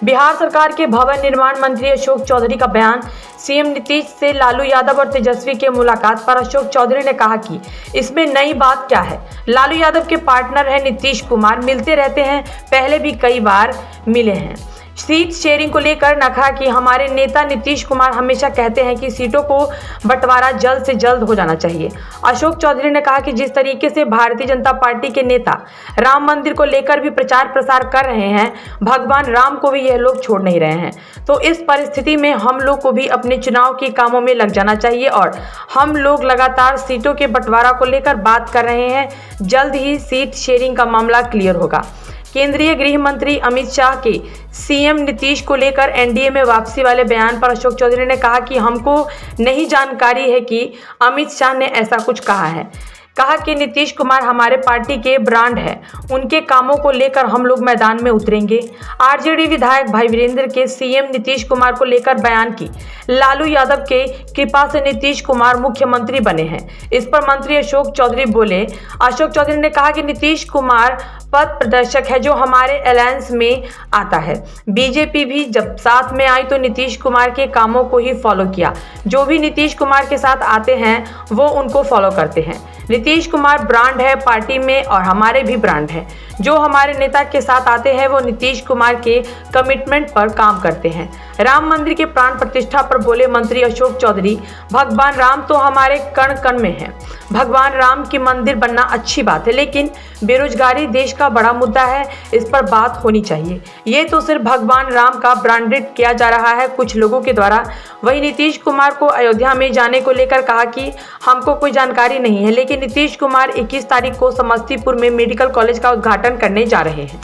बिहार सरकार के भवन निर्माण मंत्री अशोक चौधरी का बयान। सीएम नीतीश से लालू यादव और तेजस्वी के मुलाकात पर अशोक चौधरी ने कहा कि इसमें नई बात क्या है। लालू यादव के पार्टनर है नीतीश कुमार, मिलते रहते हैं, पहले भी कई बार मिले हैं। सीट शेयरिंग को लेकर नखा कि हमारे नेता नीतीश कुमार हमेशा कहते हैं कि सीटों को बंटवारा जल्द से जल्द हो जाना चाहिए। अशोक चौधरी ने कहा कि जिस तरीके से भारतीय जनता पार्टी के नेता राम मंदिर को लेकर भी प्रचार प्रसार कर रहे हैं, भगवान राम को भी यह लोग छोड़ नहीं रहे हैं। तो इस परिस्थिति में हम लोग को भी अपने चुनाव के कामों में लग जाना चाहिए और हम लोग लगातार सीटों के बंटवारा को लेकर बात कर रहे हैं। जल्द ही सीट शेयरिंग का मामला क्लियर होगा। केंद्रीय गृह मंत्री अमित शाह के सीएम नीतीश को लेकर एनडीए में वापसी वाले बयान पर अशोक चौधरी ने कहा कि हमको नहीं जानकारी है कि अमित शाह ने ऐसा कुछ कहा है। कहा कि नीतीश कुमार हमारे पार्टी के ब्रांड है, उनके कामों को लेकर हम लोग मैदान में उतरेंगे। आरजेडी विधायक भाई वीरेंद्र के सीएम नीतीश कुमार को लेकर बयान की। लालू यादव के कृपा से नीतीश कुमार मुख्यमंत्री बने हैं। इस पर मंत्री अशोक चौधरी बोले। अशोक चौधरी ने कहा कि नीतीश कुमार पथ प्रदर्शक है जो हमारे अलायंस में आता है। बीजेपी भी जब साथ में आई तो नीतीश कुमार के कामों को ही फॉलो किया। जो भी नीतीश कुमार के साथ आते हैं वो उनको फॉलो करते हैं। नीतीश कुमार ब्रांड है पार्टी में और हमारे भी ब्रांड है। जो हमारे नेता के साथ आते हैं वो नीतीश कुमार के कमिटमेंट पर काम करते हैं। राम मंदिर के प्राण प्रतिष्ठा पर बोले मंत्री अशोक चौधरी, भगवान राम तो हमारे कण कण में है। भगवान राम की मंदिर बनना अच्छी बात है, लेकिन बेरोजगारी देश का बड़ा मुद्दा है, इस पर बात होनी चाहिए। ये तो सिर्फ भगवान राम का ब्रांडेड किया जा रहा है कुछ लोगों के द्वारा। वही नीतीश कुमार को अयोध्या में जाने को लेकर कहा कि हमको कोई जानकारी नहीं है, लेकिन नीतीश कुमार 21 तारीख को समस्तीपुर में मेडिकल कॉलेज का उद्घाटन करने जा रहे हैं।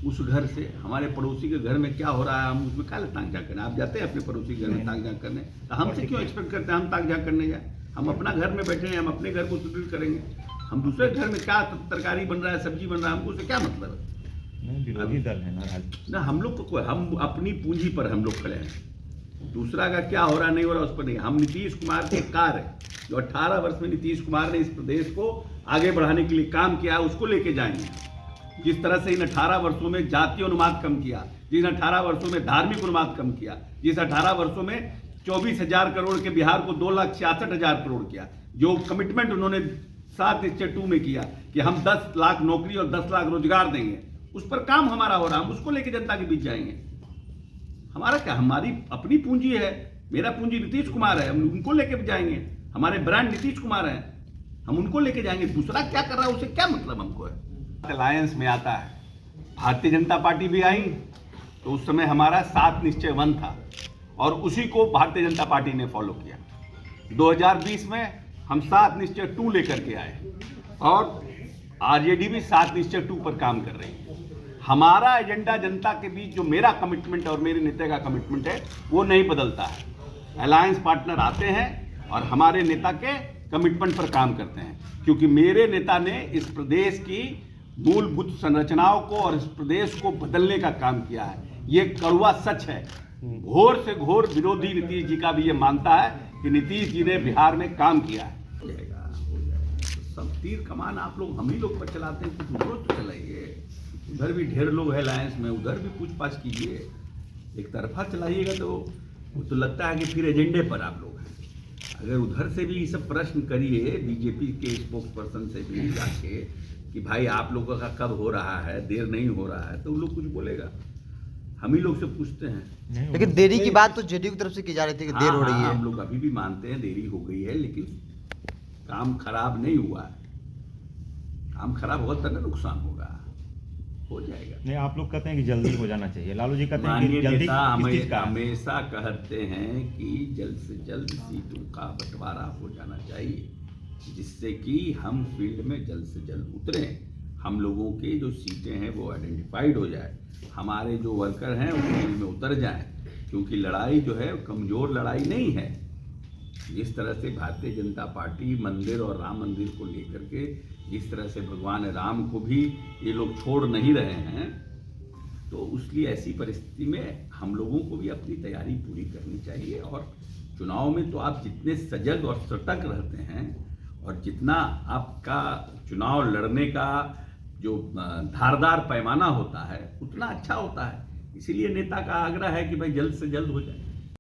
उस घर से हमारे पड़ोसी के घर में क्या हो रहा है हम उसमें क्या ताक झाक करने। आप जाते हैं अपने पड़ोसी के घर में ताक झाक करने, तो हमसे क्यों एक्सपेक्ट करते हैं हम ताक झाक करने जाए? हम अपना घर में बैठे हैं, हम अपने घर को सुदृढ़ करेंगे। हम दूसरे घर में क्या तरकारी बन रहा है, सब्जी बन रहा है, हमको उससे क्या मतलब है? विरोधी दल है ना, हम लोग को हम अपनी पूंजी पर हम लोग खड़े हैं। दूसरा का क्या हो रहा नहीं हो रहा उस पर नहीं। हम नीतीश कुमार के कार है जो 18 वर्ष में नीतीश कुमार ने इस प्रदेश को आगे बढ़ाने के लिए काम किया, उसको लेके जाएंगे। जिस तरह से इन 18 वर्षों में जातीय अनुपात कम किया, जिस 18 वर्षों में धार्मिक अनुपात कम किया, जिस 18 वर्षों में 24,000 करोड़ के बिहार को 2,66,000 करोड़ किया, जो कमिटमेंट उन्होंने 7/2 में किया कि हम 10 लाख नौकरी और 10 लाख रोजगार देंगे, उस पर काम हमारा हो रहा है। हम उसको लेके जनता के बीच जाएंगे। हमारा क्या, हमारी अपनी पूंजी है। मेरा पूंजी नीतीश कुमार है, हम उनको लेके जाएंगे। हमारे ब्रांड नीतीश कुमार है, हम उनको लेके जाएंगे। दूसरा क्या कर रहा है उससे क्या मतलब हमको है? अलायंस में आता है। भारतीय जनता पार्टी भी आई तो उस समय हमारा 7 निश्चय 1 था और उसी को भारतीय जनता पार्टी ने फॉलो किया। 2020 में हम 7 निश्चय 2 लेकर के आए और आरजेडी भी 7 निश्चय 2 पर काम कर रही है। हमारा एजेंडा जनता के बीच जो मेरा कमिटमेंट और मेरे नेता का कमिटमेंट है वो नहीं बदलता है। अलायंस पार्टनर आते हैं और हमारे नेता के कमिटमेंट पर काम करते हैं, क्योंकि मेरे नेता ने इस प्रदेश की मूलभूत संरचनाओं को और इस प्रदेश को बदलने का काम किया है। ये कड़वा सच है। घोर से घोर विरोधी नीतीश जी का भी ये मानता है कि नीतीश जी ने बिहार में काम किया है। सब तीर कमान आप लोग हम ही लोग पर चलाते हैं, कुछ उधर तो चलाइए। उधर भी ढेर लोग है अलायंस में, उधर भी पूछताछ कीजिए। एक तरफा चलाइएगा तो लगता है कि फिर एजेंडे पर आप लोग हैं। अगर उधर से भी ये सब प्रश्न करिए बीजेपी के स्पोक्स पर्सन से भी जाके कि भाई आप लोगों का कब हो रहा है, देर नहीं हो रहा है, तो वो लोग कुछ बोलेगा। हम ही लोग से पूछते हैं। लेकिन देरी की बात तो जेडीयू की तरफ से की जा रही थी कि देर हो रही है। हम लोग अभी भी मानते हैं देरी हो गई है, लेकिन काम खराब नहीं हुआ है। काम खराब होगा तो नुकसान होगा, हो जाएगा। नहीं, आप लोग कहते हैं कि जल्दी हो जाना चाहिए, लालू जी कहते हैं कि जल्दी हमेशा कहते हैं कि जल्द से जल्द सीटों का बंटवारा हो जाना चाहिए, जिससे कि हम फील्ड में जल्द से जल्द उतरें। हम लोगों के जो सीटें हैं वो आइडेंटिफाइड हो जाए, हमारे जो वर्कर हैं वो फील्ड में उतर जाएं, क्योंकि लड़ाई जो है कमज़ोर लड़ाई नहीं है। जिस तरह से भारतीय जनता पार्टी मंदिर और राम मंदिर को लेकर के जिस तरह से भगवान राम को भी ये लोग छोड़ नहीं रहे हैं, तो उसलिए ऐसी परिस्थिति में हम लोगों को भी अपनी तैयारी पूरी करनी चाहिए। और चुनाव में तो आप जितने सजग और सतर्क रहते हैं और जितना आपका चुनाव लड़ने का जो धारदार पैमाना होता है उतना अच्छा होता है। इसीलिए नेता का आग्रह है कि भाई जल्द से जल्द हो जाए।